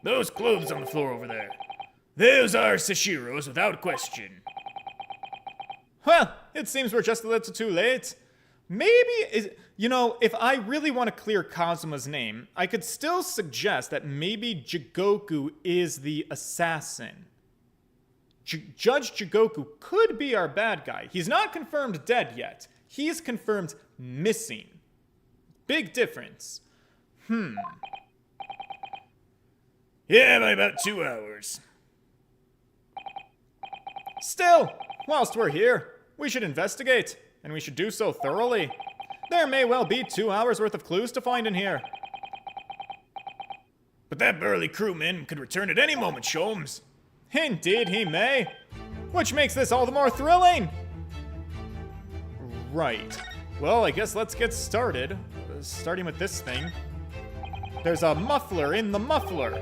Those clothes on the floor over there. Those are Sashiro's without question. Well, it seems we're just a little too late. Maybe, if I really want to clear Kazuma's name, I could still suggest that maybe Jigoku is the assassin. Judge Jigoku could be our bad guy. He's not confirmed dead yet. He's confirmed missing. Big difference. Yeah, by about 2 hours. Still, whilst we're here, we should investigate, and we should do so thoroughly. There may well be 2 hours worth of clues to find in here. But that burly crewman could return at any moment, Sholmes. Indeed he may, which makes this all the more thrilling. Right. Well, I guess let's get started. Starting with this thing. There's a muffler in the muffler.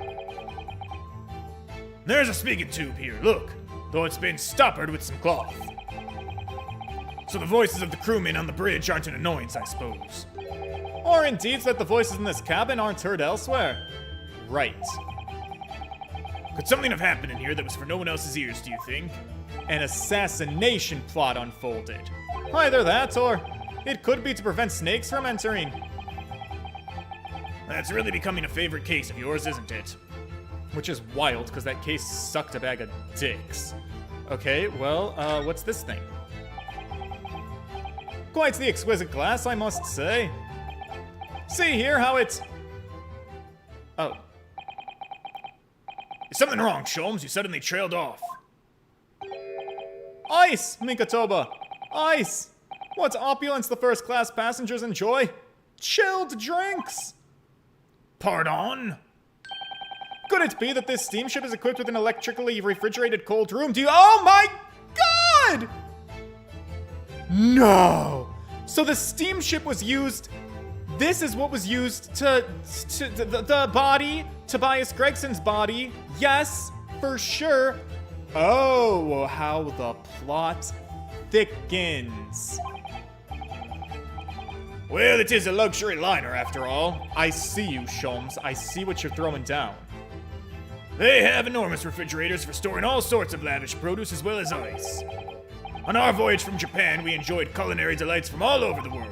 There's a speaking tube here, look. Though it's been stoppered with some cloth. So the voices of the crewmen on the bridge aren't an annoyance, I suppose. Or indeed that the voices in this cabin aren't heard elsewhere. Right. Could something have happened in here that was for no one else's ears, do you think? An assassination plot unfolded. Either that, or it could be to prevent snakes from entering. That's really becoming a favorite case of yours, isn't it? Which is wild, because that case sucked a bag of dicks. Okay, well, what's this thing? Quite the exquisite glass, I must say. See here how it's... Oh. Is something wrong, Sholmes? You suddenly trailed off. Ice, Mikatoba! Ice! What opulence the first-class passengers enjoy? Chilled drinks! Pardon? Could it be that this steamship is equipped with an electrically refrigerated cold room? Oh my... god! No! So the steamship was used. This is what was used to the body, Tobias Gregson's body. Yes, for sure. Oh, how the plot thickens. Well, it is a luxury liner after all. I see you, Sholmes. I see what you're throwing down. They have enormous refrigerators for storing all sorts of lavish produce as well as ice. On our voyage from Japan, we enjoyed culinary delights from all over the world.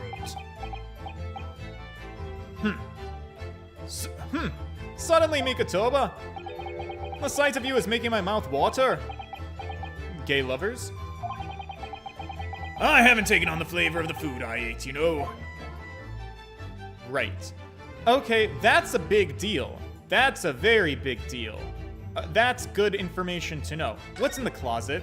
Suddenly, Mikotoba, the sight of you is making my mouth water. Gay lovers? I haven't taken on the flavor of the food I ate, you know. Right. Okay, that's a big deal. That's a very big deal. That's good information to know. What's in the closet?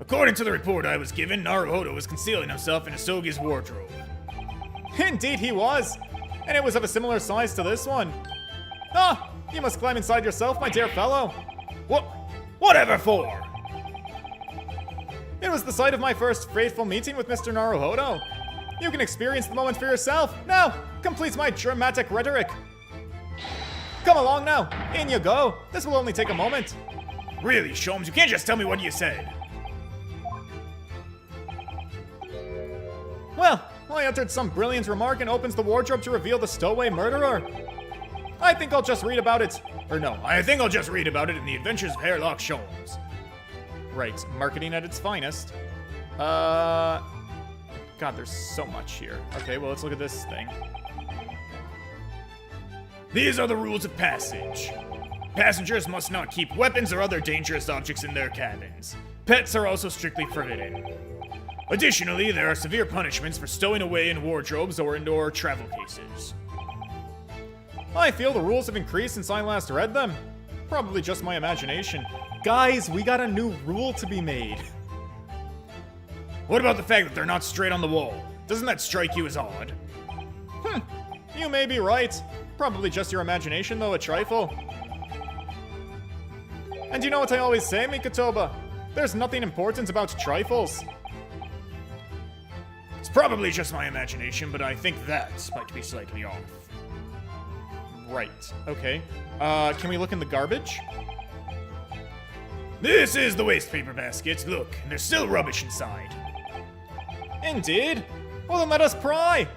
According to the report I was given, Naruhodo was concealing himself in Asogi's wardrobe. Indeed he was. And it was of a similar size to this one. Ah, you must climb inside yourself, my dear fellow. Whatever for? It was the site of my first faithful meeting with Mr. Naruhodo. You can experience the moment for yourself. Now, complete my dramatic rhetoric. Come along now. In you go. This will only take a moment. Really, Sholmes, you can't just tell me what you said. Well, I uttered some brilliant remark and opens the wardrobe to reveal the stowaway murderer. I think I'll just read about it. Or no, I think I'll just read about it in the Adventures of Hairlock Sholmes. Right, marketing at its finest. God, there's so much here. Okay, well, let's look at this thing. These are the rules of passage. Passengers must not keep weapons or other dangerous objects in their cabins. Pets are also strictly forbidden. Additionally, there are severe punishments for stowing away in wardrobes or indoor travel cases. I feel the rules have increased since I last read them. Probably just my imagination. Guys, we got a new rule to be made. What about the fact that they're not straight on the wall? Doesn't that strike you as odd? You may be right. Probably just your imagination, though, a trifle. And you know what I always say, Mikotoba? There's nothing important about trifles. It's probably just my imagination, but I think that might be slightly off. Right, okay. Can we look in the garbage? This is the waste paper basket. Look, and there's still rubbish inside. Indeed? Well, then let us pry!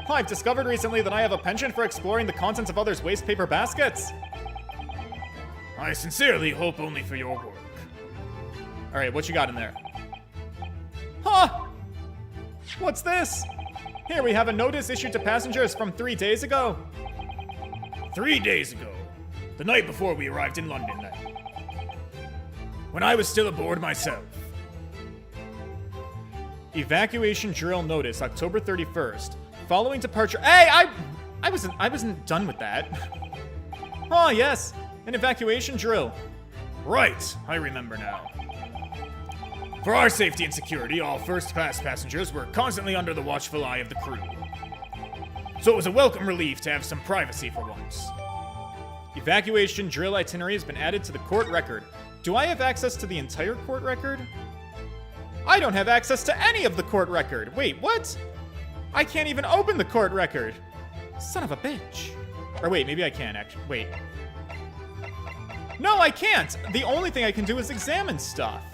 I've discovered recently that I have a penchant for exploring the contents of others' waste paper baskets. I sincerely hope only for your work. Alright, what you got in there? Huh! What's this? Here we have a notice issued to passengers from 3 days ago. 3 days ago. The night before we arrived in London then. When I was still aboard myself. Evacuation drill notice, October 31st. Following departure. Hey, I wasn't done with that. Oh yes, an evacuation drill. Right, I remember now. For our safety and security, all first-class passengers were constantly under the watchful eye of the crew. So it was a welcome relief to have some privacy for once. Evacuation drill itinerary has been added to the court record. Do I have access to the entire court record? I don't have access to any of the court record. Wait, what? I can't even open the court record. Son of a bitch. Or wait, maybe I can actually. Wait. No, I can't. The only thing I can do is examine stuff.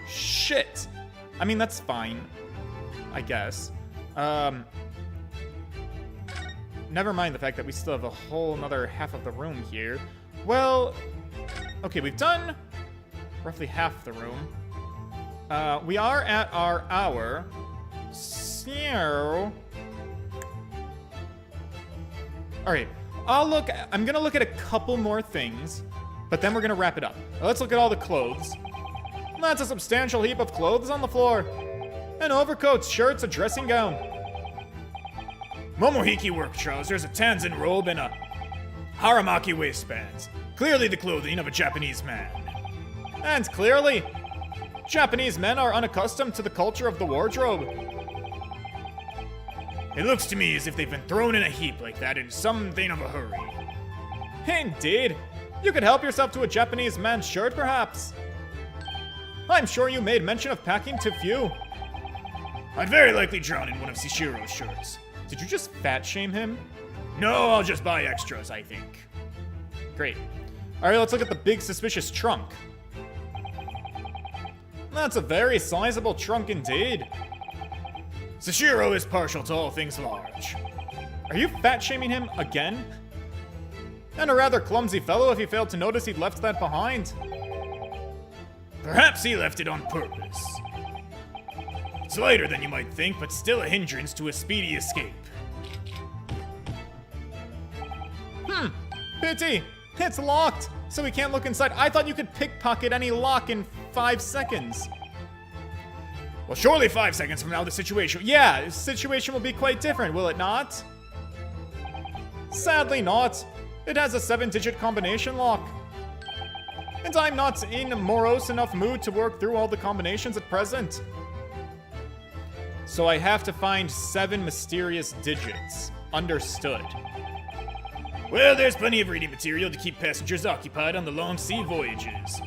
Shit. I mean, that's fine. I guess. Never mind the fact that we still have a whole another half of the room here. Well, okay, we've done roughly half the room. We are at our hour. So, all right, I'm gonna look at a couple more things, but then we're gonna wrap it up. Let's look at all the clothes. That's a substantial heap of clothes on the floor. An overcoat, shirts, a dressing gown. Momohiki work trousers, a Tanzan robe, and a Haramaki waistbands. Clearly the clothing of a Japanese man. And clearly, Japanese men are unaccustomed to the culture of the wardrobe. It looks to me as if they've been thrown in a heap like that in something of a hurry. Indeed. You could help yourself to a Japanese man's shirt, perhaps. I'm sure you made mention of packing too few. I'd very likely drown in one of Shishiro's shirts. Did you just fat shame him? No, I'll just buy extras, I think. Great. Alright, let's look at the big suspicious trunk. That's a very sizable trunk indeed. Sashiro is partial to all things large. Are you fat shaming him again? And a rather clumsy fellow if he failed to notice he'd left that behind. Perhaps he left it on purpose. It's lighter than you might think, but still a hindrance to a speedy escape. Pity! It's locked, so we can't look inside. I thought you could pickpocket any lock in 5 seconds. Well, surely 5 seconds from now the situation... Yeah, the situation will be quite different, will it not? Sadly not. It has a 7-digit combination lock. And I'm not in a morose enough mood to work through all the combinations at present. So I have to find 7 mysterious digits. Understood. Well, there's plenty of reading material to keep passengers occupied on the long sea voyages.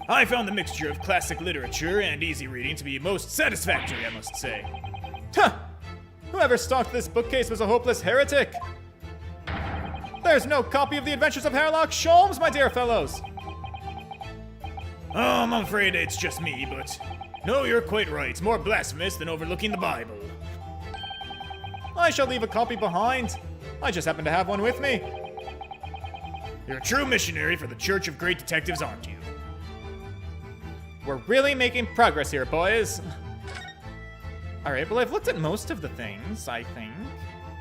I found the mixture of classic literature and easy reading to be most satisfactory, I must say. Huh! Whoever stocked this bookcase was a hopeless heretic. There's no copy of the Adventures of Sherlock Holmes, my dear fellows. Oh, I'm afraid it's just me, but... No, you're quite right. It's more blasphemous than overlooking the Bible. I shall leave a copy behind. I just happen to have one with me. You're a true missionary for the Church of Great Detectives, aren't you? We're really making progress here, boys. Alright, well, I've looked at most of the things, I think.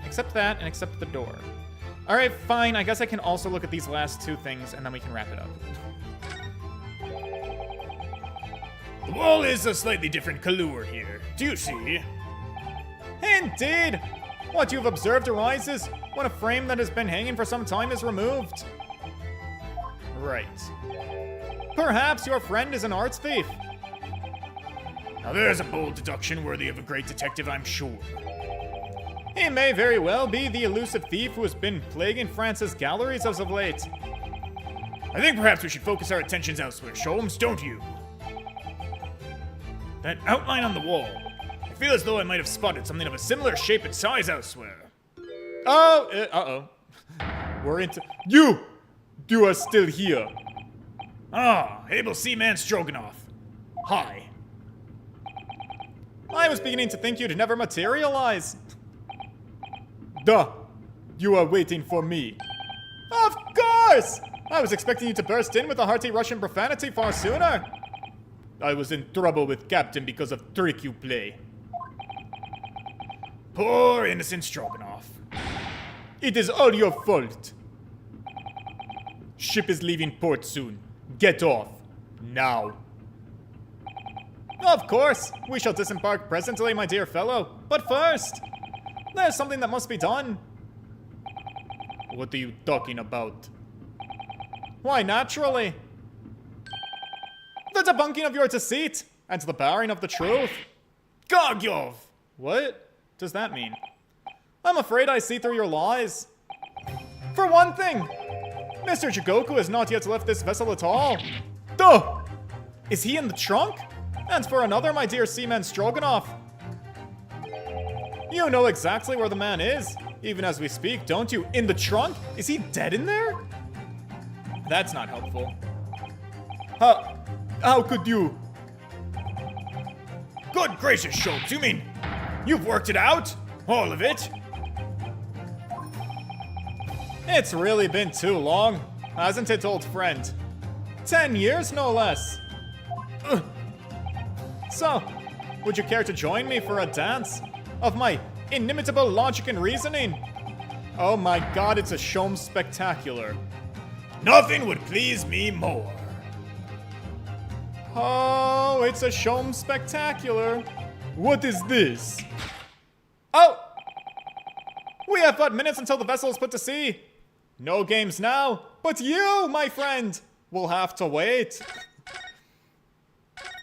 Except that, and except the door. Alright, fine. I guess I can also look at these last 2 things, and then we can wrap it up. The wall is a slightly different color here. Do you see? Indeed! What you've observed arises when a frame that has been hanging for some time is removed. Right. Perhaps your friend is an arts thief. Now there's a bold deduction worthy of a great detective, I'm sure. He may very well be the elusive thief who has been plaguing France's galleries as of late. I think perhaps we should focus our attentions elsewhere, Sholmes, don't you? That outline on the wall. I feel as though I might have spotted something of a similar shape and size elsewhere. Oh, uh-oh. We're into... You are still here. Ah, Able Seaman Stroganoff. Hi. I was beginning to think you'd never materialize. Duh. You are waiting for me. Of course! I was expecting you to burst in with a hearty Russian profanity far sooner. I was in trouble with Captain because of trick you play. Poor innocent Stroganoff. It is all your fault. Ship is leaving port soon. Get off. Now. Of course. We shall disembark presently, my dear fellow. But first, there's something that must be done. What are you talking about? Why, naturally. The debunking of your deceit and the baring of the truth. Gogyov! What does that mean? I'm afraid I see through your lies. For one thing, Mr. Jigoku has not yet left this vessel at all. Duh! Is he in the trunk? And for another, my dear Seaman Stroganoff. You know exactly where the man is, even as we speak, don't you? In the trunk? Is he dead in there? That's not helpful. How could you? Good gracious, Schultz, you mean you've worked it out? All of it? It's really been too long, hasn't it, old friend? 10 years, no less. So, would you care to join me for a dance of my inimitable logic and reasoning? Oh my god, it's a Sholmes spectacular. Nothing would please me more. Oh, it's a Sholmes spectacular. What is this? Oh! We have but minutes until the vessel is put to sea. No games now, but you, my friend, will have to wait.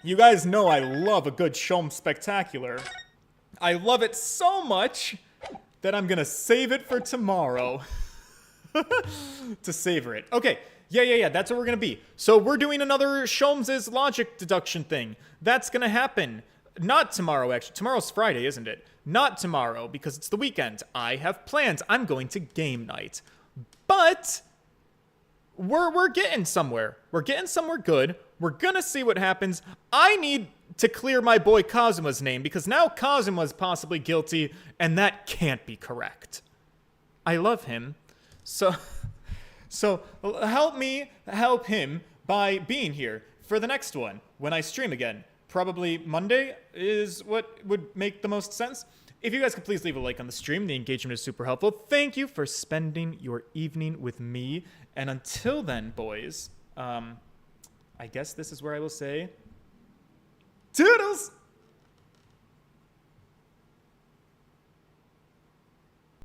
You guys know I love a good Sholmes spectacular. I love it so much that I'm gonna save it for tomorrow. To savor it. Okay, Yeah, that's what we're gonna be. So we're doing another Sholmes' logic deduction thing. That's gonna happen. Not tomorrow, actually. Tomorrow's Friday, isn't it? Not tomorrow, because it's the weekend. I have plans. I'm going to game night. But we're getting somewhere. We're getting somewhere good. We're gonna see what happens. I need to clear my boy Kazuma's name, because now Kazuma's possibly guilty, and that can't be correct. I love him. So help me help him by being here for the next one when I stream again. Probably Monday is what would make the most sense. If you guys could please leave a like on the stream, the engagement is super helpful. Thank you for spending your evening with me. And until then, boys, I guess this is where I will say, toodles!